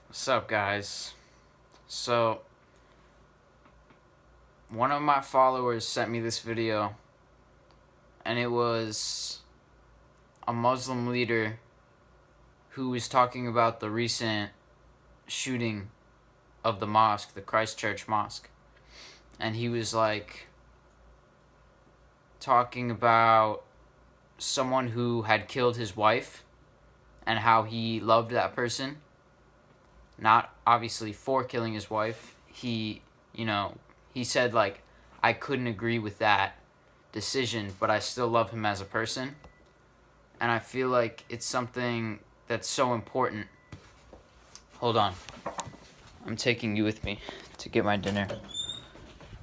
What's up, guys? So, one of my followers sent me this video, and it was a Muslim leader who was talking about the recent shooting of the mosque, the Christchurch mosque. And he was talking about someone who had killed his wife and how he loved that person. Not obviously for killing his wife. He said, I couldn't agree with that decision, but I still love him as a person. And I feel like it's something that's so important. Hold on. I'm taking you with me to get my dinner.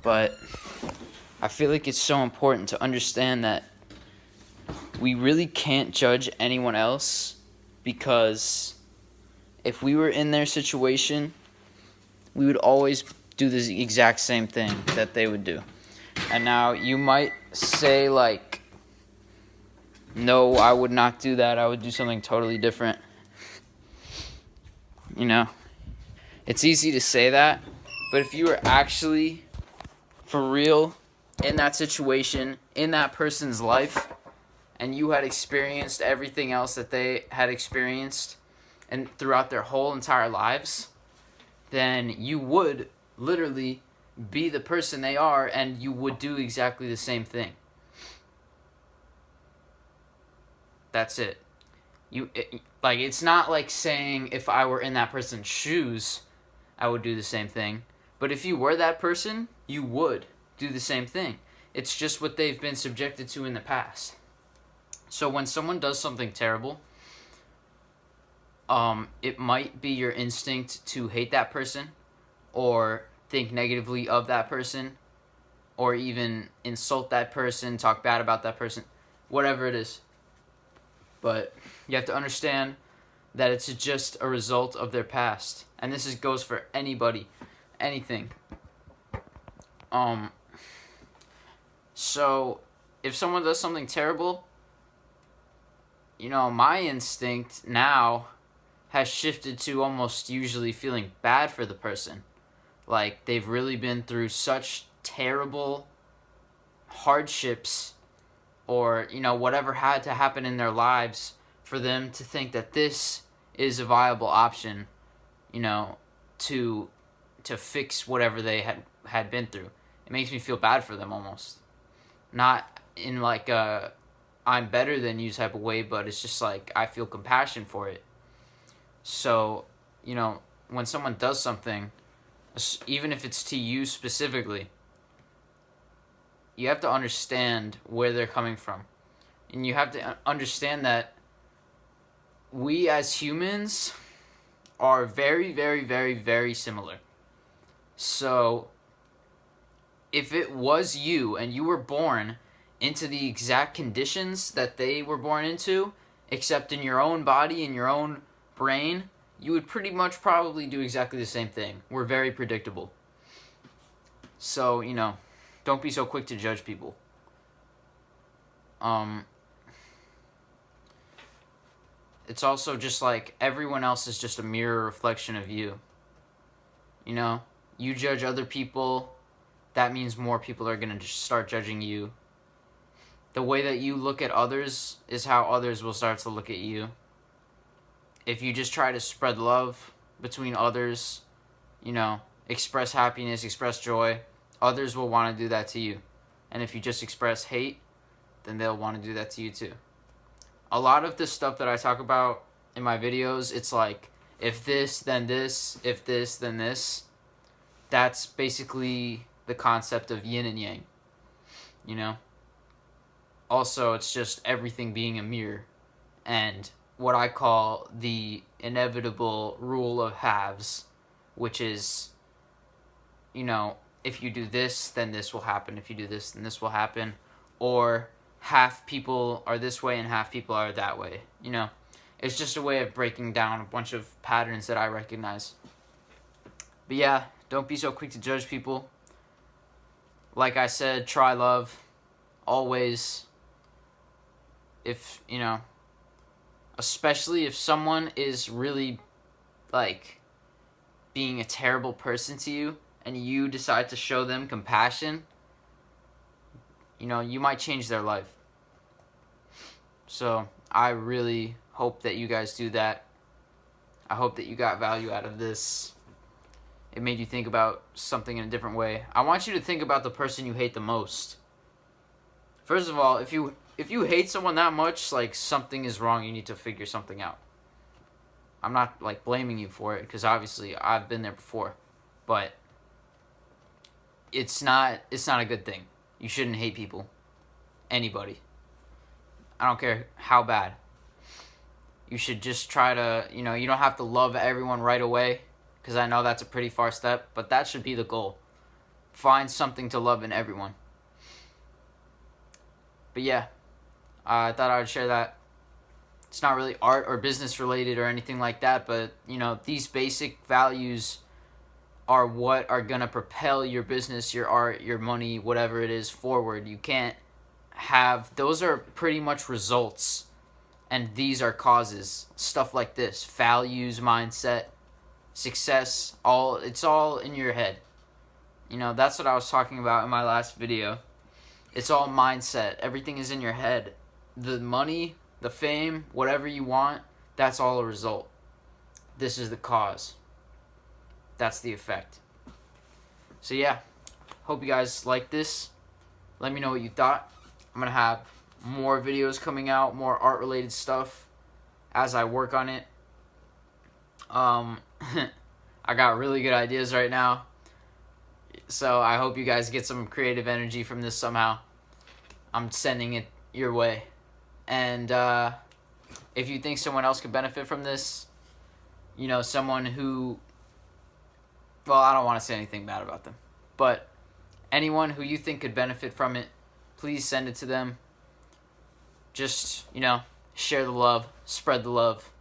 But I feel like it's so important to understand that we really can't judge anyone else, because if we were in their situation, we would always do the exact same thing that they would do. And now you might say, no, I would not do that. I would do something totally different. It's easy to say that, but if you were actually, for real, in that situation, in that person's life, and you had experienced everything else that they had experienced and throughout their whole entire lives, then you would literally be the person they are, and you would do exactly the same thing. That's it. It's not like saying if I were in that person's shoes, I would do the same thing. But if you were that person, you would do the same thing. It's just what they've been subjected to in the past. So when someone does something terrible, it might be your instinct to hate that person, or think negatively of that person, or even insult that person, talk bad about that person, whatever it is. But you have to understand that it's just a result of their past. And goes for anybody, anything. So if someone does something terrible, my instinct now has shifted to almost usually feeling bad for the person. Like, they've really been through such terrible hardships, or whatever had to happen in their lives for them to think that this is a viable option, to fix whatever they had been through. It makes me feel bad for them, almost. Not in a I'm better than you type of way, but it's just I feel compassion for it. So, when someone does something, even if it's to you specifically, you have to understand where they're coming from. And you have to understand that we as humans are very, very, very, very similar. So, if it was you and you were born into the exact conditions that they were born into, except in your own body, in your own brain, you would pretty much probably do exactly the same thing. We're very predictable. So, don't be so quick to judge people. It's also just everyone else is just a mirror reflection of you. You judge other people, that means more people are going to just start judging you. The way that you look at others is how others will start to look at you. If you just try to spread love between others, express happiness, express joy, others will want to do that to you. And if you just express hate, then they'll want to do that to you too. A lot of the stuff that I talk about in my videos, it's if this, then this, if this, then this. That's basically the concept of yin and yang. Also, it's just everything being a mirror. And what I call the inevitable rule of halves, which is, if you do this, then this will happen. If you do this, then this will happen. Or half people are this way and half people are that way. It's just a way of breaking down a bunch of patterns that I recognize. But yeah, don't be so quick to judge people. Like I said, try love. Always. Especially if someone is really, being a terrible person to you and you decide to show them compassion, you know, you might change their life. So I really hope that you guys do that. I hope that you got value out of this. It made you think about something in a different way. I want you to think about the person you hate the most. First of all, if you hate someone that much, like, something is wrong. You need to figure something out. I'm not, like, blaming you for it, because obviously I've been there before. But it's not a good thing. You shouldn't hate people. Anybody. I don't care how bad. You should just try to, you know, you don't have to love everyone right away, because I know that's a pretty far step, but that should be the goal. Find something to love in everyone. But yeah, I thought I would share that. It's not really art or business related or anything like that, but, you know, these basic values are what are going to propel your business, your art, your money, whatever it is, forward. You can't have, those are pretty much results, and these are causes. Stuff like this, values, mindset, success, it's all in your head. You know, that's what I was talking about in my last video. It's all mindset. Everything is in your head. The money, the fame, whatever you want, that's all a result. This is the cause. That's the effect. So yeah, hope you guys like this. Let me know what you thought. I'm going to have more videos coming out, more art related stuff as I work on it. I got really good ideas right now. So I hope you guys get some creative energy from this somehow. I'm sending it your way. And if you think someone else could benefit from this, you know, someone who, well, I don't want to say anything bad about them, but anyone who you think could benefit from it, please send it to them. Just, you know, share the love, spread the love,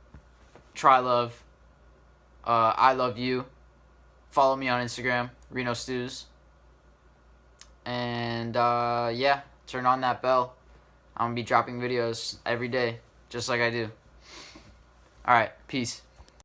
try love. I love you. Follow me on Instagram, Reno Stews. And yeah, turn on that bell. I'm going to be dropping videos every day, just like I do. Alright, peace.